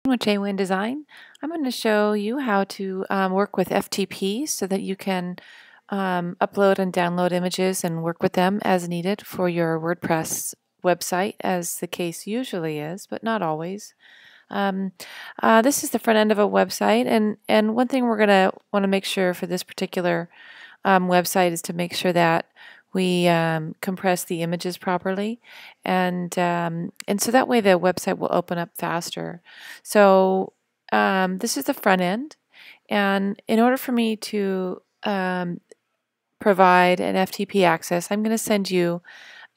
with Jayne Design. I'm going to show you how to work with FTP so that you can upload and download images and work with them as needed for your WordPress website, as the case usually is, but not always. This is the front end of a website, and one thing we're going to want to make sure for this particular website is to make sure that we compress the images properly, and so that way the website will open up faster. So this is the front end, and in order for me to provide an FTP access, I'm going to send you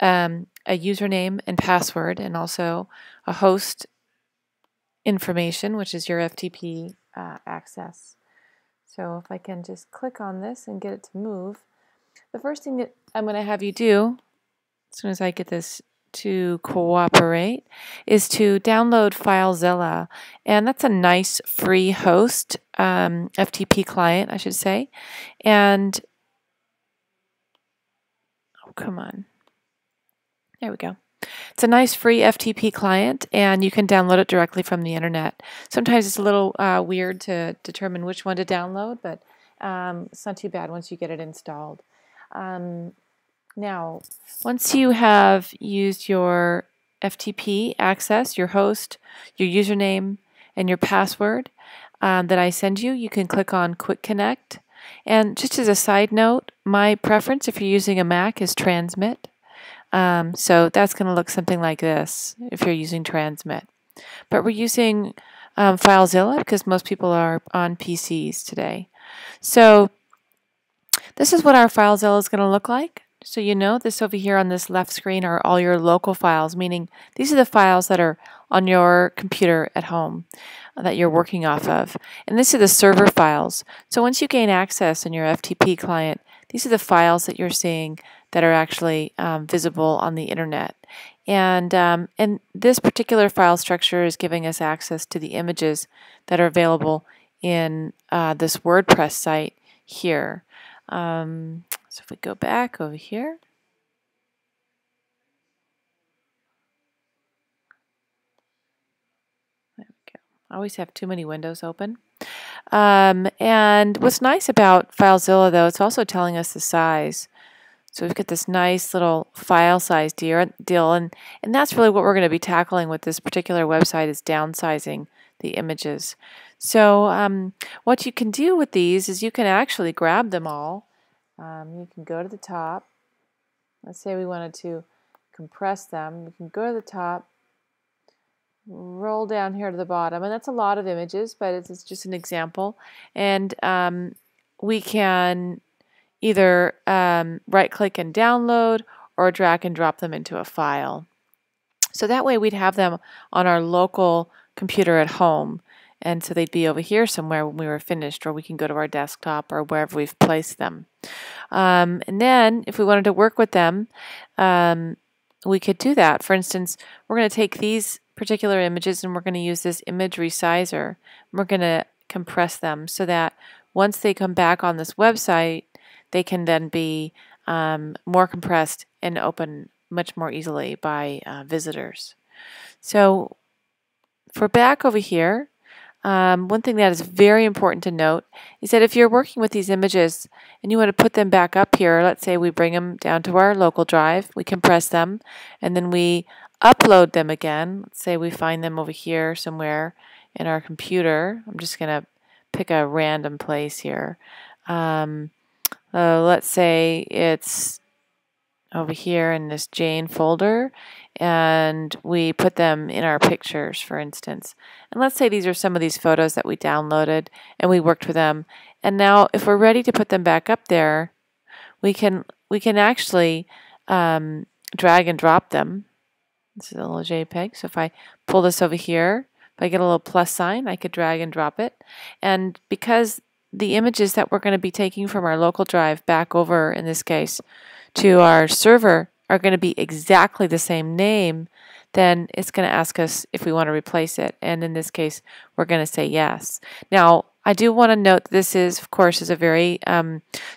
a username and password, and also a host information, which is your FTP access. So if I can just click on this and get it to move, the first thing that I'm going to have you do, as soon as I get this to cooperate, is to download Filezilla. And that's a nice free host, FTP client, I should say. And, oh, come on. There we go. It's a nice free FTP client, and you can download it directly from the internet. Sometimes it's a little weird to determine which one to download, but it's not too bad once you get it installed. Now, once you have used your FTP access, your host, your username, and your password that I send you, you can click on Quick Connect. And just as a side note, my preference if you're using a Mac is Transmit. So that's going to look something like this if you're using Transmit. But we're using Filezilla because most people are on PCs today. So this is what our Filezilla is going to look like. So you know, this over here on this left screen are all your local files, meaning these are the files that are on your computer at home that you're working off of. And this are the server files. So once you gain access in your FTP client, these are the files that you're seeing that are actually visible on the internet. And this particular file structure is giving us access to the images that are available in this WordPress site here. So if we go back over here, there we go. I always have too many windows open. And what's nice about Filezilla, though, it's also telling us the size. So we've got this nice little file size deal, and that's really what we're going to be tackling with this particular website, is downsizing the images. So what you can do with these is you can actually grab them all. You can go to the top. Let's say we wanted to compress them. We can go to the top, roll down here to the bottom, and that's a lot of images, but it's just an example. And we can either right-click and download, or drag and drop them into a file. So that way we'd have them on our local computer at home, and so they'd be over here somewhere when we were finished, or we can go to our desktop or wherever we've placed them. And then if we wanted to work with them, we could do that. For instance, we're going to take these particular images and we're going to use this image resizer. We're going to compress them so that once they come back on this website, they can then be more compressed and open much more easily by visitors. So for back over here, one thing that is very important to note is that if you're working with these images and you want to put them back up here, let's say we bring them down to our local drive, we compress them, and then we upload them again. Let's say we find them over here somewhere in our computer. I'm just going to pick a random place here. Let's say it's over here in this Jayne folder, and we put them in our pictures, for instance. And let's say these are some of these photos that we downloaded and we worked with them. And now if we're ready to put them back up there, we can actually drag and drop them. This is a little JPEG. So if I pull this over here, if I get a little plus sign, I could drag and drop it. And because the images that we're going to be taking from our local drive back over, in this case, to our server are going to be exactly the same name, then it's going to ask us if we want to replace it. And in this case, we're going to say yes. Now, I do want to note that this is, of course, a very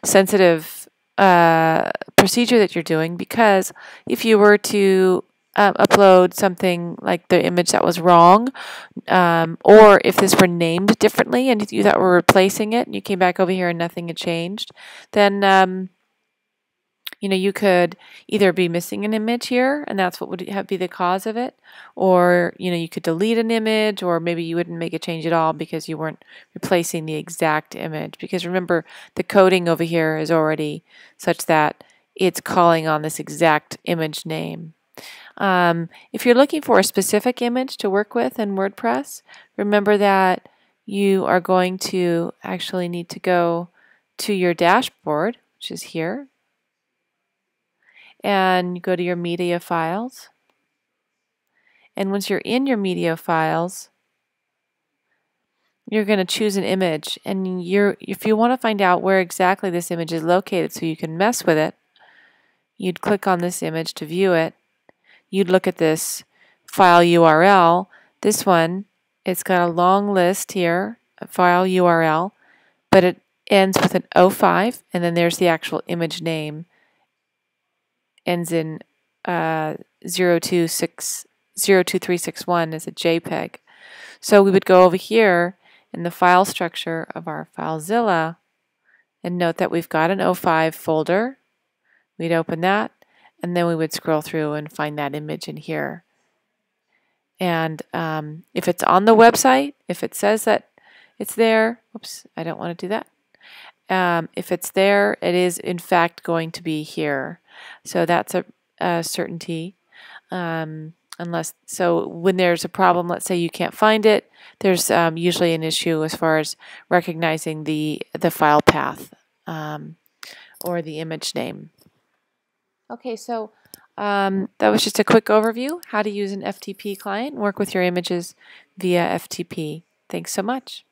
sensitive procedure that you're doing, because if you were to upload something like the image that was wrong, or if this were named differently and you thought we're replacing it and you came back over here and nothing had changed, then you could either be missing an image here, and that's what would be the cause of it, or you could delete an image, or maybe you wouldn't make a change at all because you weren't replacing the exact image. Because remember, the coding over here is already such that it's calling on this exact image name. If you're looking for a specific image to work with in WordPress, remember that you are going to actually need to go to your dashboard, which is here, and go to your media files. And once you're in your media files, you're going to choose an image. And if you want to find out where exactly this image is located so you can mess with it, you'd click on this image to view it. You'd look at this file URL. This one, it's got a long list here, a file URL, but it ends with an 05, and then there's the actual image name. Ends in 02361 as a JPEG. So we would go over here in the file structure of our Filezilla and note that we've got an 05 folder. We'd open that, and then we would scroll through and find that image in here. And if it's on the website, if it says that it's there, oops, I don't want to do that. If it's there, it is in fact going to be here. So that's a certainty. So when there's a problem, let's say you can't find it, there's usually an issue as far as recognizing the file path or the image name. Okay, so that was just a quick overview, how to use an FTP client and work with your images via FTP. Thanks so much.